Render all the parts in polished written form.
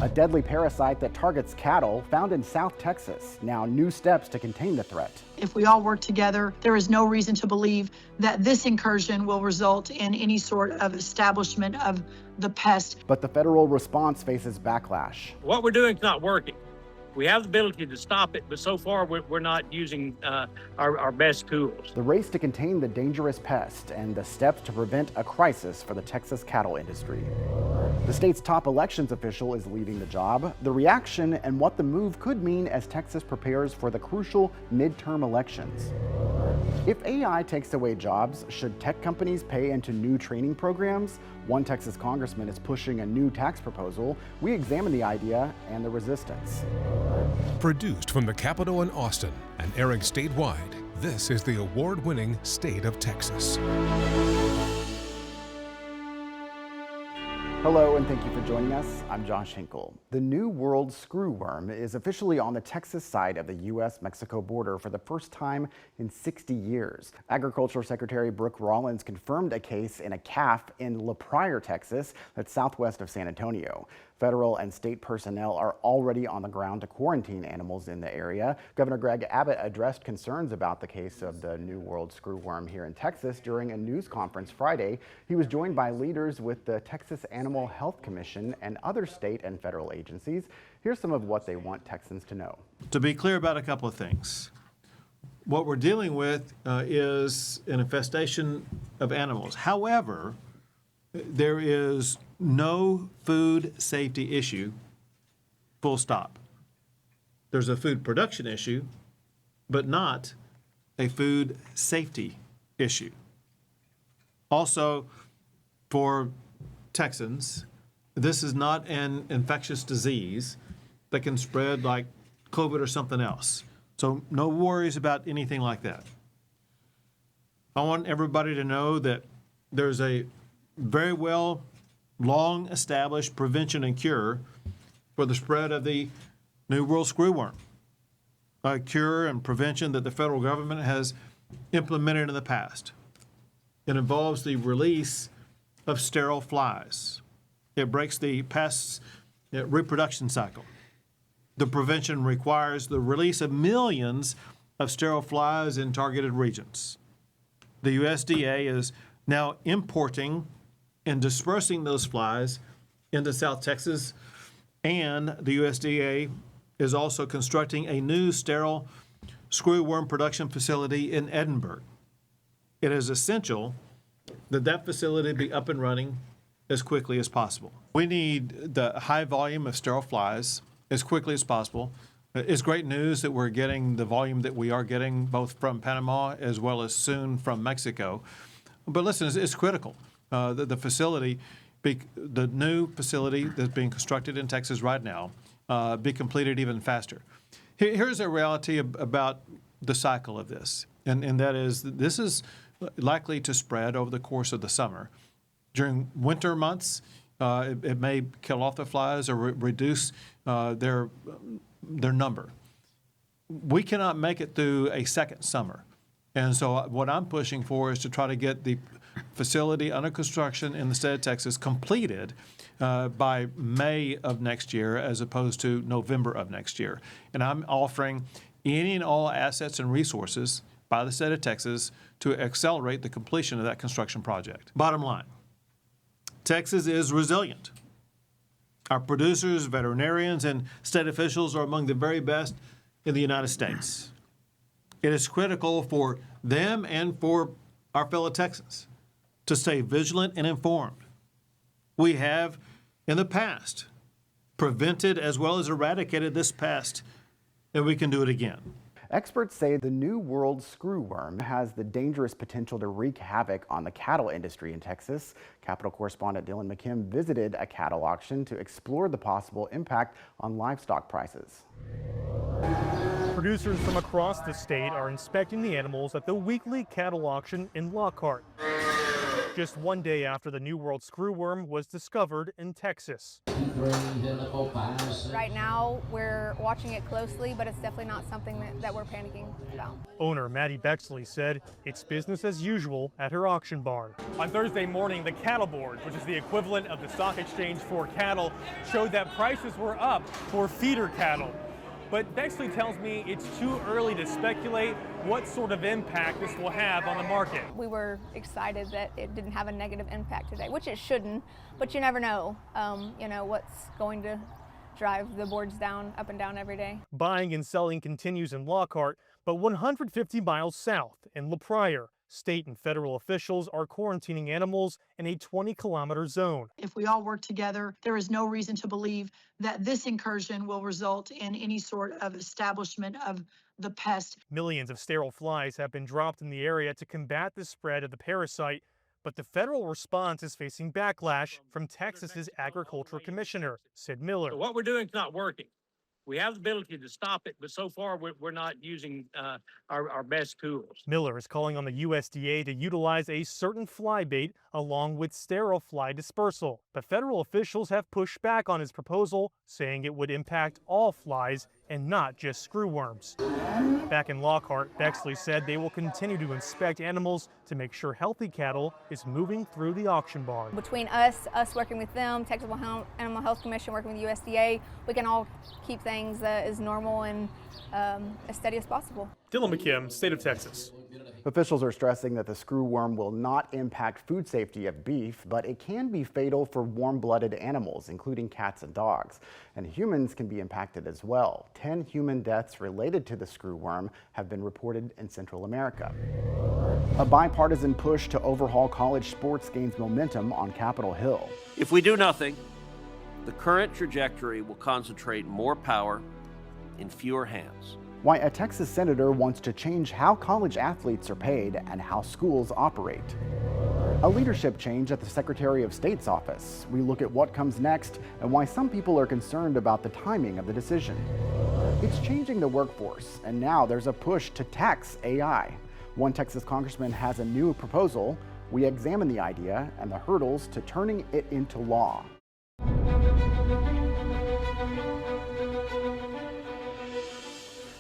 A deadly parasite that targets cattle found in South Texas. Now new steps to contain the threat. If we all work together, there is no reason to believe that this incursion will result in any sort of establishment of the pest. But the federal response faces backlash. What we're doing is not working. We have the ability to stop it, but so far we're not using our best tools. The race to contain the dangerous pest and the steps to prevent a crisis for the Texas cattle industry. The state's top elections official is leaving the job. The reaction and what the move could mean as Texas prepares for the crucial midterm elections. If AI takes away jobs, should tech companies pay into new training programs? One Texas congressman is pushing a new tax proposal. We examine the idea and the resistance. Produced from the Capitol in Austin and airing statewide, this is the award-winning State of Texas. Hello, and thank you for joining us. I'm Josh Hinkle. The New World screwworm is officially on the Texas side of the U.S.-Mexico border for the first time in 60 years. Agriculture Secretary Brooke Rollins confirmed a case in a calf in La Pryor, Texas, that's southwest of San Antonio. Federal and state personnel are already on the ground to quarantine animals in the area. Governor Greg Abbott addressed concerns about the case of the New World screwworm here in Texas during a news conference Friday. He was joined by leaders with the Texas Animal Health Commission and other state and federal agencies. Here's some of what they want Texans to know. To be clear about a couple of things. What we're dealing with is an infestation of animals. However, there is no food safety issue, full stop. There's a food production issue, but not a food safety issue. Also, for Texans, this is not an infectious disease that can spread like COVID or something else. So no worries about anything like that. I want everybody to know that there's a very well long-established prevention and cure for the spread of the New World screwworm, a cure and prevention that the federal government has implemented in the past. It involves the release of sterile flies. It breaks the pest's reproduction cycle. The prevention requires the release of millions of sterile flies in targeted regions. The USDA is now importing and dispersing those flies into South Texas, and the USDA is also constructing a new sterile screwworm production facility in Edinburgh. It is essential that that facility be up and running as quickly as possible. We need the high volume of sterile flies as quickly as possible. It's great news that we're getting the volume that we are getting both from Panama as well as soon from Mexico. But listen, it's critical. The facility, the new facility that's being constructed in Texas right now, be completed even faster. Here's a reality about the cycle of this, and that is this is likely to spread over the course of the summer. During winter months, it may kill off the flies or reduce their number. We cannot make it through a second summer. And so what I'm pushing for is to try to get the facility under construction in the state of Texas completed by May of next year as opposed to November of next year. And I'm offering any and all assets and resources by the state of Texas to accelerate the completion of that construction project. Bottom line, Texas is resilient. Our producers, veterinarians, and state officials are among the very best in the United States. It is critical for them and for our fellow Texans to stay vigilant and informed. We have, in the past, prevented as well as eradicated this pest, and we can do it again. Experts say the New World screwworm has the dangerous potential to wreak havoc on the cattle industry in Texas. Capitol correspondent Dylan McKim visited a cattle auction to explore the possible impact on livestock prices. Producers from across the state are inspecting the animals at the weekly cattle auction in Lockhart. just one day after the New World screwworm was discovered in Texas. Right now, we're watching it closely, but it's definitely not something that we're panicking about. Owner Maddie Bexley said it's business as usual at her auction barn. On Thursday morning, the cattle board, which is the equivalent of the stock exchange for cattle, showed that prices were up for feeder cattle. But Bexley tells me it's too early to speculate what sort of impact this will have on the market. We were excited that it didn't have a negative impact today, which it shouldn't, but you never know, what's going to drive the boards down, up and down every day. Buying and selling continues in Lockhart, but 150 miles south in La Pryor, state and federal officials are quarantining animals in a 20-kilometer zone. If we all work together, there is no reason to believe that this incursion will result in any sort of establishment of the pest. Millions of sterile flies have been dropped in the area to combat the spread of the parasite, but the federal response is facing backlash from Texas's agriculture commissioner, Sid Miller. So what we're doing is not working. We have the ability to stop it, but so far we're not using our best tools. Miller is calling on the USDA to utilize a certain fly bait along with sterile fly dispersal. But federal officials have pushed back on his proposal, saying it would impact all flies and not just screwworms. Back in Lockhart, Bexley said they will continue to inspect animals to make sure healthy cattle is moving through the auction barn. Between us working with them, Texas Animal Health Commission working with USDA, we can all keep things as normal and as steady as possible. Dylan McKim, State of Texas. Officials are stressing that the screwworm will not impact food safety of beef, but it can be fatal for warm-blooded animals, including cats and dogs. And humans can be impacted as well. 10 human deaths related to the screwworm have been reported in Central America. A bipartisan push to overhaul college sports gains momentum on Capitol Hill. If we do nothing, the current trajectory will concentrate more power in fewer hands. Why a Texas senator wants to change how college athletes are paid and how schools operate. A leadership change at the Secretary of State's office. We look at what comes next and why some people are concerned about the timing of the decision. It's changing the workforce, and now there's a push to tax AI. One Texas congressman has a new proposal. We examine the idea and the hurdles to turning it into law.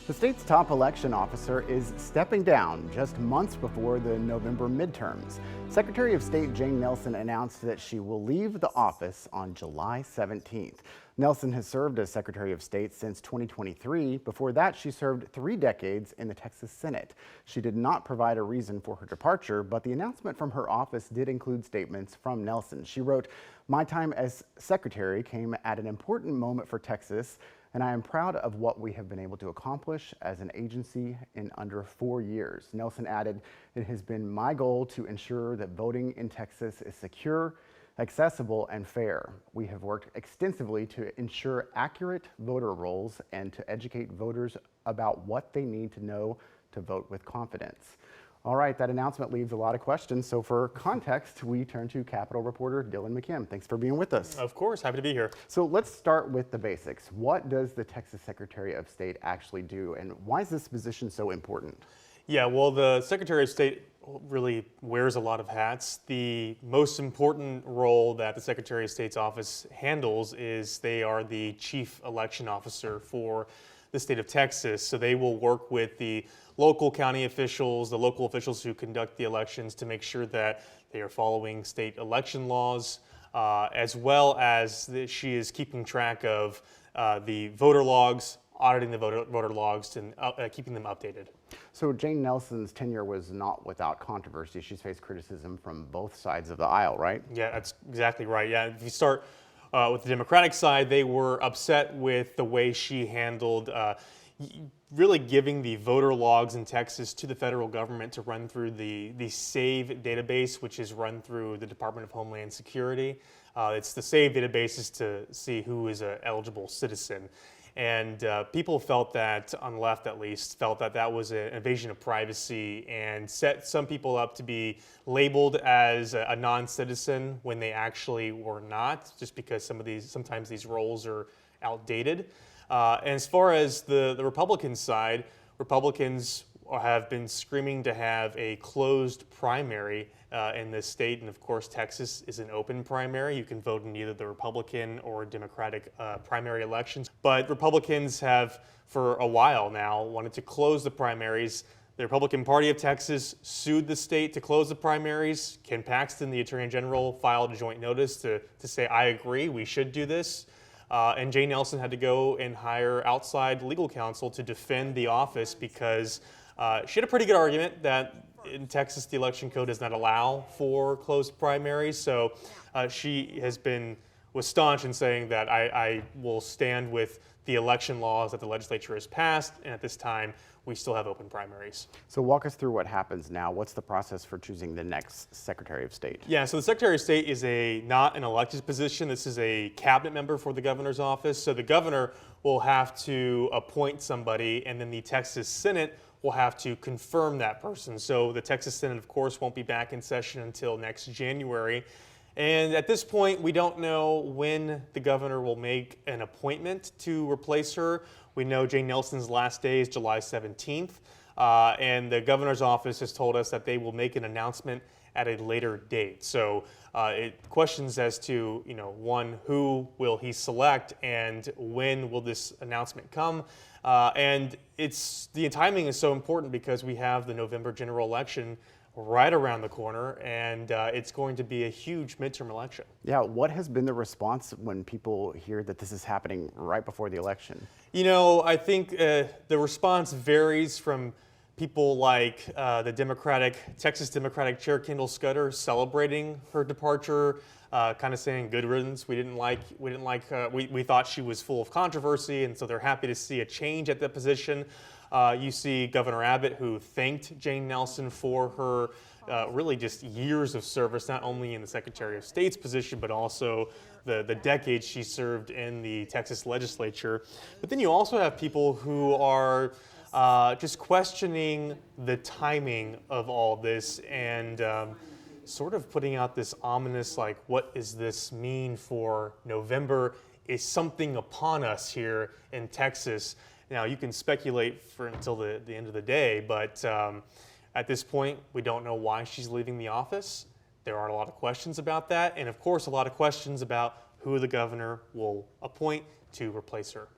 The state's top election officer is stepping down just months before the November midterms. Secretary of State Jane Nelson announced that she will leave the office on July 17th. Nelson has served as Secretary of State since 2023. Before that, she served 3 decades in the Texas Senate. She did not provide a reason for her departure, but the announcement from her office did include statements from Nelson. She wrote, "My time as Secretary came at an important moment for Texas, and I am proud of what we have been able to accomplish as an agency in under 4 years." Nelson added, "It has been my goal to ensure that voting in Texas is secure, accessible, and fair. We have worked extensively to ensure accurate voter rolls and to educate voters about what they need to know to vote with confidence." All right, that announcement leaves a lot of questions. So for context, we turn to Capitol reporter Dylan McKim. Thanks for being with us. Of course, happy to be here. So let's start with the basics. What does the Texas Secretary of State actually do, and why is this position so important? Yeah, well, the Secretary of State really wears a lot of hats. The most important role that the Secretary of State's office handles is they are the chief election officer for the state of Texas. So they will work with the local county officials, the local officials who conduct the elections to make sure that they are following state election laws, as well as she is keeping track of the voter logs, auditing the voter logs, and keeping them updated. So Jane Nelson's tenure was not without controversy. She's faced criticism from both sides of the aisle, right? Yeah, that's exactly right. Yeah, if you start with the Democratic side, they were upset with the way she handled really giving the voter logs in Texas to the federal government to run through the SAVE database, which is run through the Department of Homeland Security. It's the SAVE database is to see who is an eligible citizen. And people felt that, on the left at least, felt that that was an invasion of privacy and set some people up to be labeled as a non-citizen when they actually were not, just because sometimes these roles are outdated. And as far as the Republican side, Republicans have been screaming to have a closed primary in this state, and of course Texas is an open primary. You can vote in either the Republican or Democratic primary elections, but Republicans have for a while now wanted to close the primaries. The Republican Party of Texas sued the state to close the primaries. Ken Paxton, the Attorney General, filed a joint notice to say, I agree, we should do this. And Jay Nelson had to go and hire outside legal counsel to defend the office because she had a pretty good argument that in Texas, the election code does not allow for closed primaries. So she was staunch in saying that I will stand with the election laws that the legislature has passed, and at this time, we still have open primaries. So walk us through what happens now. What's the process for choosing the next Secretary of State? Yeah, so the Secretary of State is not an elected position. This is a cabinet member for the governor's office. So the governor will have to appoint somebody, and then the Texas Senate will have to confirm that person. So the Texas Senate, of course, won't be back in session until next January. And at this point, we don't know when the governor will make an appointment to replace her. We know Jay Nelson's last day is July 17th, and the governor's office has told us that they will make an announcement at a later date. So questions as to, one, who will he select and when will this announcement come? And the timing is so important because we have the November general election right around the corner, and it's going to be a huge midterm election. Yeah, what has been the response when people hear that this is happening right before the election? I think the response varies from people like the Texas Democratic Chair Kendall Scudder celebrating her departure, kind of saying good riddance. We thought she was full of controversy, and so they're happy to see a change at that position. You see Governor Abbott, who thanked Jane Nelson for her really just years of service, not only in the Secretary of State's position, but also the decades she served in the Texas legislature. But then you also have people who are just questioning the timing of all this and sort of putting out this ominous, like, what does this mean for November? Is something upon us here in Texas? Now, you can speculate until the end of the day, but at this point, we don't know why she's leaving the office. There are a lot of questions about that, and of course, a lot of questions about who the governor will appoint to replace her.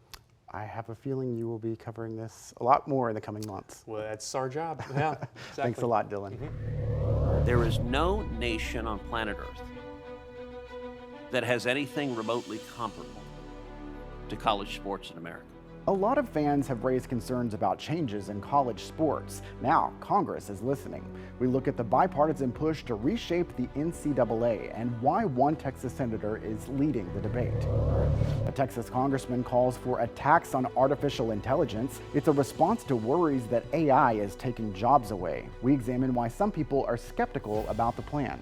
I have a feeling you will be covering this a lot more in the coming months. Well, that's our job. Yeah, exactly. Thanks a lot, Dylan. There is no nation on planet Earth that has anything remotely comparable to college sports in America. A lot of fans have raised concerns about changes in college sports. Now, Congress is listening. We look at the bipartisan push to reshape the NCAA and why one Texas senator is leading the debate. A Texas congressman calls for a tax on artificial intelligence. It's a response to worries that AI is taking jobs away. We examine why some people are skeptical about the plan.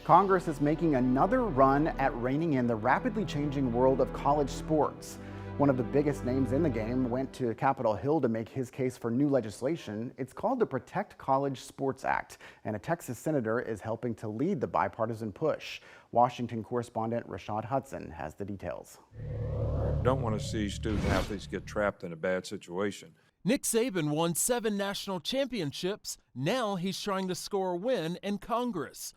Congress is making another run at reining in the rapidly changing world of college sports. One of the biggest names in the game went to Capitol Hill to make his case for new legislation. It's called the Protect College Sports Act, and a Texas senator is helping to lead the bipartisan push. Washington correspondent Rashad Hudson has the details. Don't want to see student athletes get trapped in a bad situation. Nick Saban won 7 national championships. Now he's trying to score a win in Congress.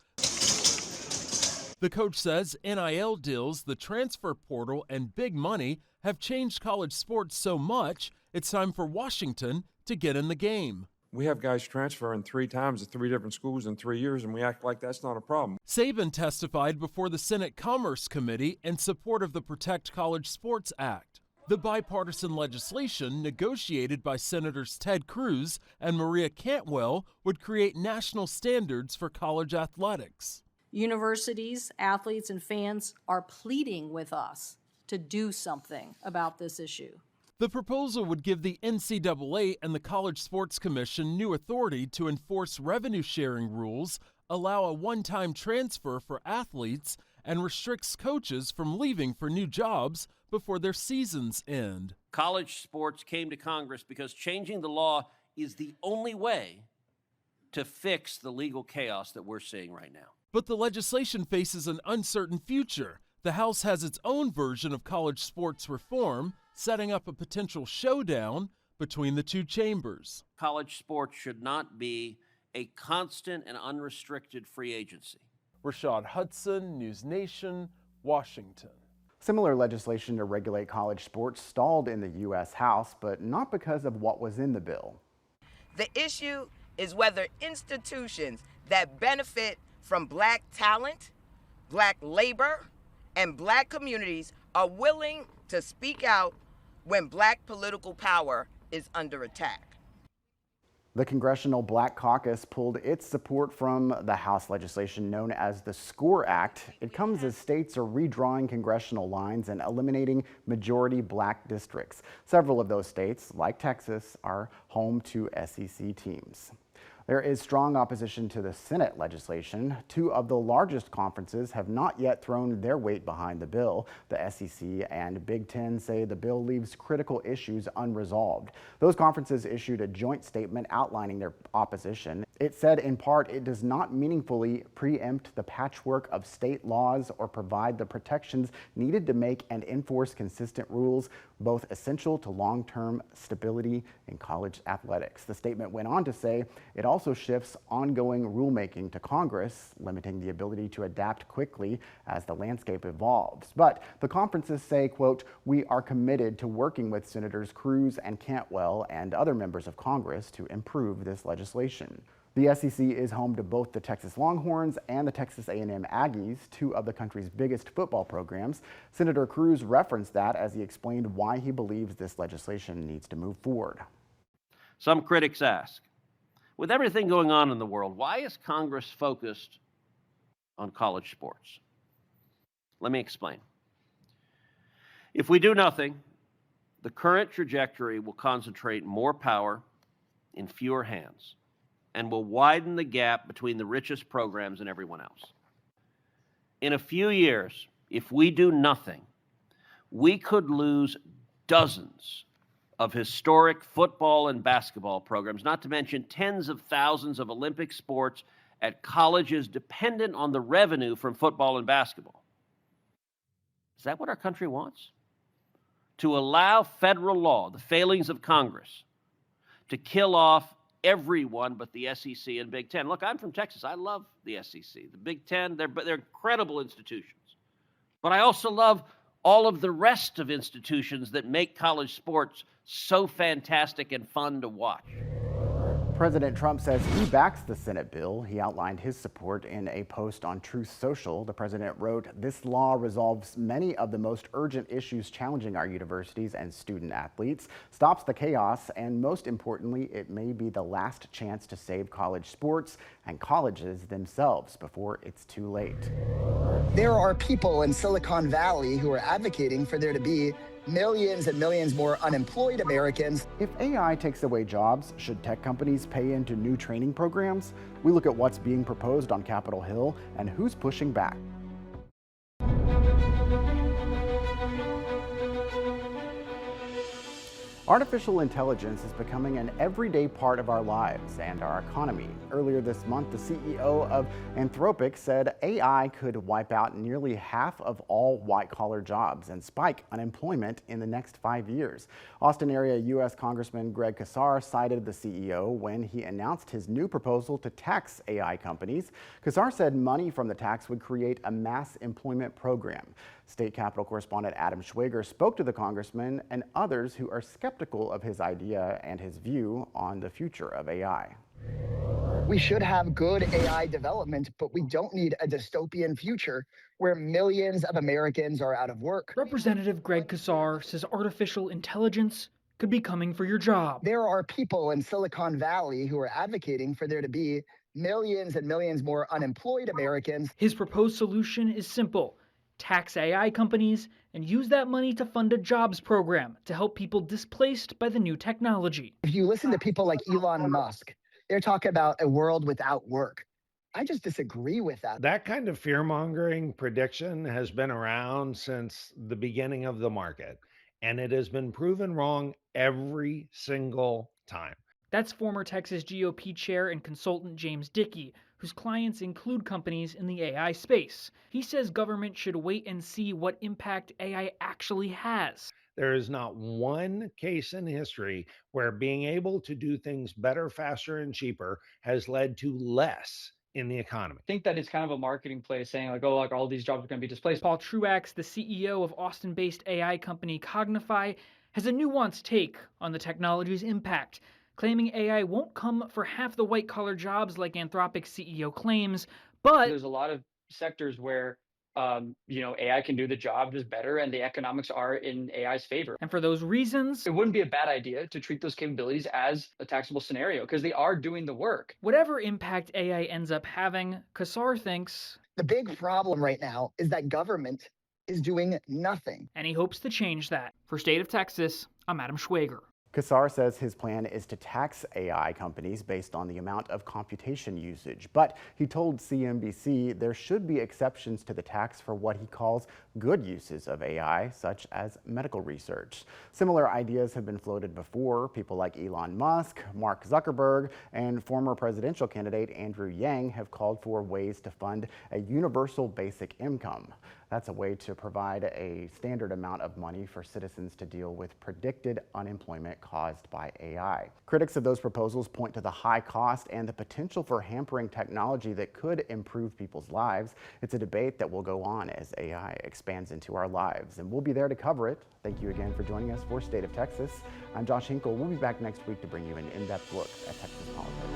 The coach says NIL deals, the transfer portal, and big money have changed college sports so much, it's time for Washington to get in the game. We have guys transferring 3 times to 3 different schools in 3 years, and we act like that's not a problem. Saban testified before the Senate Commerce Committee in support of the Protect College Sports Act. The bipartisan legislation, negotiated by Senators Ted Cruz and Maria Cantwell, would create national standards for college athletics. Universities, athletes, and fans are pleading with us to do something about this issue. The proposal would give the NCAA and the College Sports Commission new authority to enforce revenue-sharing rules, allow a one-time transfer for athletes, and restricts coaches from leaving for new jobs before their seasons end. College sports came to Congress because changing the law is the only way to fix the legal chaos that we're seeing right now. But the legislation faces an uncertain future. The House has its own version of college sports reform, setting up a potential showdown between the two chambers. College sports should not be a constant and unrestricted free agency. Rashad Hudson, News Nation, Washington. Similar legislation to regulate college sports stalled in the U.S. House, but not because of what was in the bill. The issue is whether institutions that benefit from Black talent, Black labor, and Black communities are willing to speak out when Black political power is under attack. The Congressional Black Caucus pulled its support from the House legislation known as the SCORE Act. It comes as states are redrawing congressional lines and eliminating majority Black districts. Several of those states, like Texas, are home to SEC teams. There is strong opposition to the Senate legislation. Two of the largest conferences have not yet thrown their weight behind the bill. The SEC and Big Ten say the bill leaves critical issues unresolved. Those conferences issued a joint statement outlining their opposition. It said in part it does not meaningfully preempt the patchwork of state laws or provide the protections needed to make and enforce consistent rules, both essential to long-term stability in college athletics. The statement went on to say it also shifts ongoing rulemaking to Congress, limiting the ability to adapt quickly as the landscape evolves. But the conferences say, quote, "We are committed to working with Senators Cruz and Cantwell and other members of Congress to improve this legislation." The SEC is home to both the Texas Longhorns and the Texas A&M Aggies, two of the country's biggest football programs. Senator Cruz referenced that as he explained why he believes this legislation needs to move forward. Some critics ask, with everything going on in the world, why is Congress focused on college sports? Let me explain. If we do nothing, the current trajectory will concentrate more power in fewer hands and will widen the gap between the richest programs and everyone else. In a few years, if we do nothing, we could lose dozens of historic football and basketball programs, not to mention tens of thousands of Olympic sports at colleges dependent on the revenue from football and basketball. Is that what our country wants? To allow federal law, the failings of Congress, to kill off everyone but the SEC and Big Ten. Look, I'm from Texas. I love the SEC. The Big Ten, they're incredible institutions. But I also love all of the rest of institutions that make college sports so fantastic and fun to watch. President Trump says he backs the Senate bill. He outlined his support in a post on Truth Social. The president wrote, "This law resolves many of the most urgent issues challenging our universities and student athletes, stops the chaos, and most importantly, it may be the last chance to save college sports and colleges themselves before it's too late." There are people in Silicon Valley who are advocating for there to be millions and millions more unemployed Americans. If AI takes away jobs, should tech companies pay into new training programs? We look at what's being proposed on Capitol Hill and who's pushing back. Artificial intelligence is becoming an everyday part of our lives and our economy. Earlier this month, the CEO of Anthropic said AI could wipe out nearly half of all white-collar jobs and spike unemployment in the next 5 years. Austin area U.S. Congressman Greg Casar cited the CEO when he announced his new proposal to tax AI companies. Casar said money from the tax would create a mass employment program. State Capitol correspondent Adam Schwager spoke to the congressman and others who are skeptical of his idea and his view on the future of AI. We should have good AI development, but we don't need a dystopian future where millions of Americans are out of work. Representative Greg Casar says artificial intelligence could be coming for your job. There are people in Silicon Valley who are advocating for there to be millions and millions more unemployed Americans. His proposed solution is simple. Tax AI companies and use that money to fund a jobs program to help people displaced by the new technology. If you listen to people like Elon Musk, they're talking about a world without work. I just disagree with that. That kind of fear-mongering prediction has been around since the beginning of the market, and it has been proven wrong every single time. That's former Texas GOP chair and consultant James Dickey, whose clients include companies in the AI space. He says government should wait and see what impact AI actually has. There is not one case in history where being able to do things better, faster, and cheaper has led to less in the economy. I think that it's kind of a marketing play saying like, oh, like all these jobs are going to be displaced. Paul Truax, the CEO of Austin-based AI company Cognify, has a nuanced take on the technology's impact, claiming AI won't come for half the white-collar jobs like Anthropic's CEO claims, but there's a lot of sectors where AI can do the job just better and the economics are in AI's favor. And for those reasons, it wouldn't be a bad idea to treat those capabilities as a taxable scenario because they are doing the work. Whatever impact AI ends up having, Kassar thinks the big problem right now is that government is doing nothing. And he hopes to change that. For State of Texas, I'm Adam Schwager. Kassar says his plan is to tax AI companies based on the amount of computation usage, but he told CNBC there should be exceptions to the tax for what he calls good uses of AI, such as medical research. Similar ideas have been floated before. People like Elon Musk, Mark Zuckerberg, and former presidential candidate Andrew Yang have called for ways to fund a universal basic income. That's a way to provide a standard amount of money for citizens to deal with predicted unemployment caused by AI. Critics of those proposals point to the high cost and the potential for hampering technology that could improve people's lives. It's a debate that will go on as AI expands into our lives, and we'll be there to cover it. Thank you again for joining us for State of Texas. I'm Josh Hinkle. We'll be back next week to bring you an in-depth look at Texas politics.